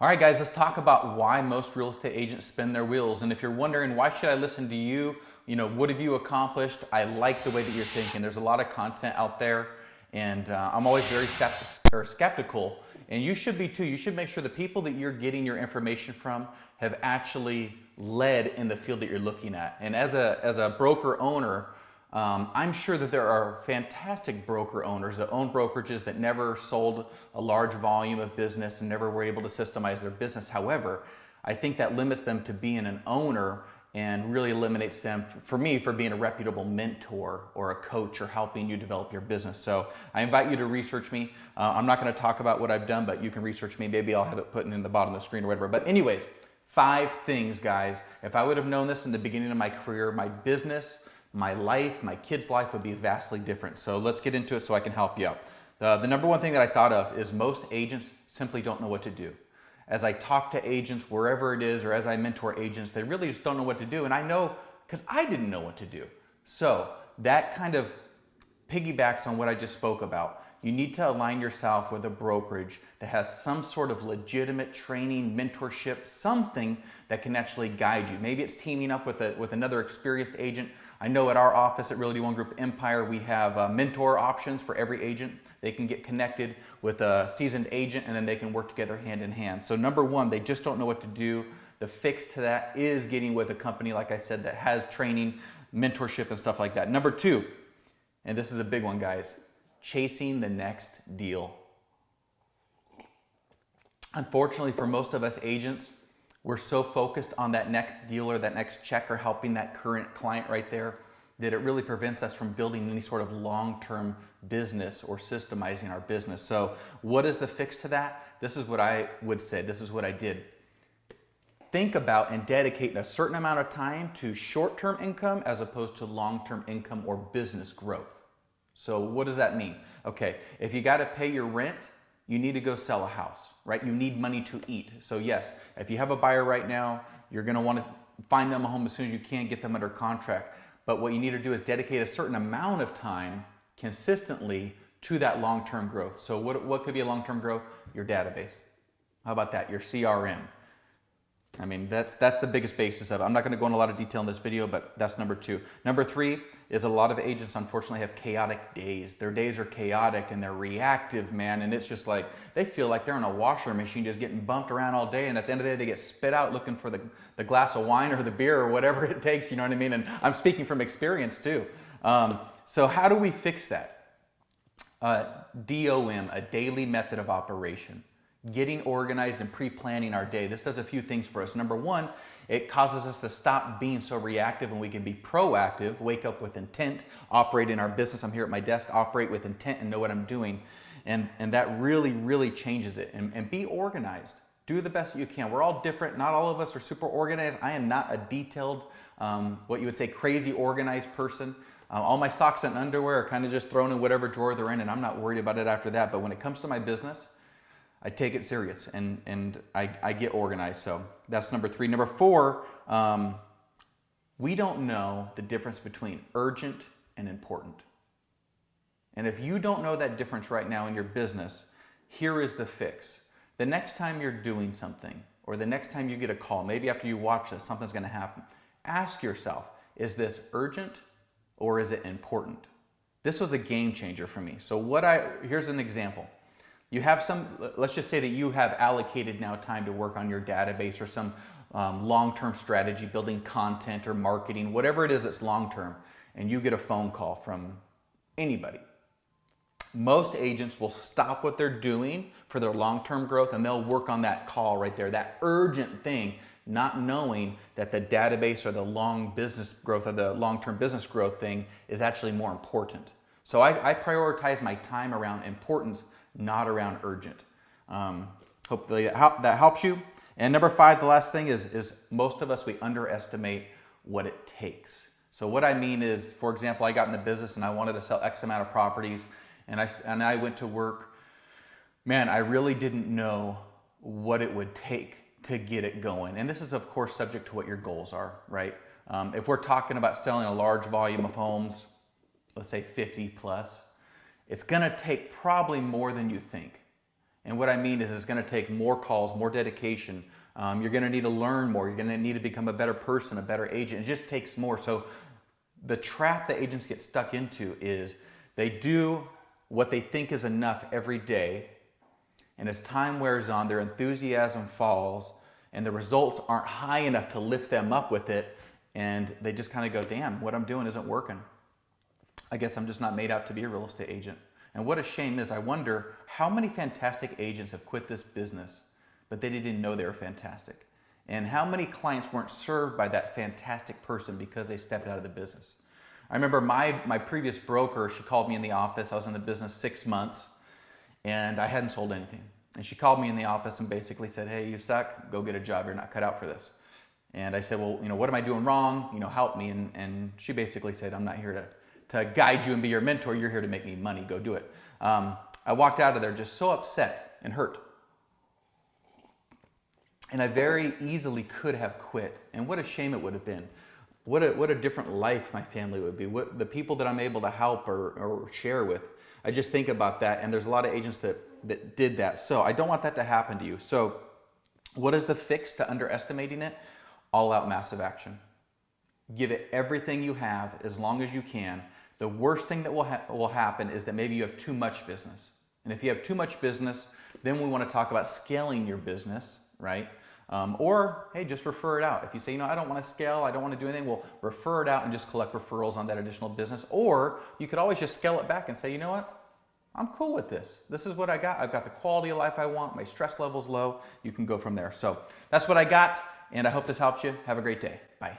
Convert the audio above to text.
All right, guys, let's talk about why most real estate agents spin their wheels. And if you're wondering, why should I listen to you? What have you accomplished? I like the way that you're thinking. There's a lot of content out there, and I'm always very skeptical. And you should be too. You should make sure the people that you're getting your information from have actually led in the field that you're looking at. And as a broker owner, I'm sure that there are fantastic broker owners that own brokerages that never sold a large volume of business and never were able to systemize their business. However, I think that limits them to being an owner and really eliminates them, for me, for being a reputable mentor or a coach or helping you develop your business. So I invite you to research me. I'm not going to talk about what I've done, but you can research me. Maybe I'll have it put in the bottom of the screen or whatever. But anyways, 5 things, guys. If I would have known this in the beginning of my career, my business, my life, my kids' life would be vastly different. So let's get into it so I can help you out. The number one thing that I thought of is most agents simply don't know what to do. As I talk to agents, wherever it is, or as I mentor agents, they really just don't know what to do. And I know because I didn't know what to do. So that kind of piggybacks on what I just spoke about. You need to align yourself with a brokerage that has some sort of legitimate training, mentorship, something that can actually guide you. Maybe it's teaming up with another experienced agent. I know at our office at Realty ONE Group Empire, we have mentor options for every agent. They can get connected with a seasoned agent and then they can work together hand in hand. So number one, they just don't know what to do. The fix to that is getting with a company, like I said, that has training, mentorship, and stuff like that. Number two, and this is a big one, guys, chasing the next deal. Unfortunately, for most of us agents, we're so focused on that next deal or that next check or helping that current client right there that it really prevents us from building any sort of long-term business or systemizing our business. So what is the fix to that? This is what I would say. This is what I did. Think about and dedicate a certain amount of time to short-term income as opposed to long-term income or business growth. So what does that mean? Okay, if you got to pay your rent, you need to go sell a house, right? You need money to eat. So yes, if you have a buyer right now, you're going to want to find them a home as soon as you can, get them under contract. But what you need to do is dedicate a certain amount of time consistently to that long-term growth. So what could be a long-term growth? Your database. How about that? Your CRM. I mean, that's the biggest basis of it. I'm not going to go into a lot of detail in this video, but that's number 2. Number 3 is a lot of agents unfortunately have chaotic days. Their days are chaotic and they're reactive, man. And it's just like, they feel like they're in a washer machine just getting bumped around all day. And at the end of the day, they get spit out looking for the glass of wine or the beer or whatever it takes, you know what I mean? And I'm speaking from experience too. So how do we fix that? DOM, a daily method of operation. Getting organized and pre-planning our day. This does a few things for us. Number 1, it causes us to stop being so reactive and we can be proactive, wake up with intent, operate in our business. I'm here at my desk, operate with intent and know what I'm doing. And that really, really changes it. And be organized. Do the best that you can. We're all different. Not all of us are super organized. I am not a detailed, what you would say, crazy organized person. All my socks and underwear are kind of just thrown in whatever drawer they're in and I'm not worried about it after that. But when it comes to my business, I take it serious and I get organized. So that's number 3. Number 4, we don't know the difference between urgent and important. And if you don't know that difference right now in your business, here is the fix. The next time you're doing something or the next time you get a call, maybe after you watch this, something's going to happen. Ask yourself, is this urgent or is it important? This was a game changer for me. So here's an example. You have let's just say that you have allocated now time to work on your database or some long-term strategy, building content or marketing, whatever it is that's long-term, and you get a phone call from anybody. Most agents will stop what they're doing for their long-term growth and they'll work on that call right there, that urgent thing, not knowing that the database or the long business growth or the long-term business growth thing is actually more important. So I prioritize my time around importance, not around urgent. Hopefully that helps you. And number 5, the last thing is most of us, we underestimate what it takes. So what I mean is, for example, I got in the business and I wanted to sell X amount of properties and I went to work. Man, I really didn't know what it would take to get it going. And this is of course subject to what your goals are, right? If we're talking about selling a large volume of homes, let's say 50 plus, it's gonna take probably more than you think. And what I mean is it's going to take more calls, more dedication. You're going to need to learn more. You're going to need to become a better person, a better agent. It just takes more. So the trap that agents get stuck into is they do what they think is enough every day. And as time wears on, their enthusiasm falls and the results aren't high enough to lift them up with it. And they just kind of go, damn, what I'm doing isn't working. I guess I'm just not made out to be a real estate agent. And what a shame is, I wonder how many fantastic agents have quit this business, but they didn't know they were fantastic. And how many clients weren't served by that fantastic person because they stepped out of the business. I remember my previous broker, she called me in the office. I was in the business 6 months and I hadn't sold anything. And she called me in the office and basically said, hey, you suck, go get a job, you're not cut out for this. And I said, well, what am I doing wrong? Help me. And she basically said, I'm not here to guide you and be your mentor, you're here to make me money, go do it. I walked out of there just so upset and hurt. And I very easily could have quit. And what a shame it would have been. What a different life my family would be. What the people that I'm able to help or share with. I just think about that, and there's a lot of agents that did that. So I don't want that to happen to you. So what is the fix to underestimating it? All out massive action. Give it everything you have as long as you can. The worst thing that will happen is that maybe you have too much business. And if you have too much business, then we want to talk about scaling your business, right? Or, hey, just refer it out. If you say, I don't want to scale, I don't want to do anything, well, refer it out and just collect referrals on that additional business. Or you could always just scale it back and say, you know what? I'm cool with this. This is what I got. I've got the quality of life I want. My stress level's low. You can go from there. So that's what I got, and I hope this helps you. Have a great day. Bye.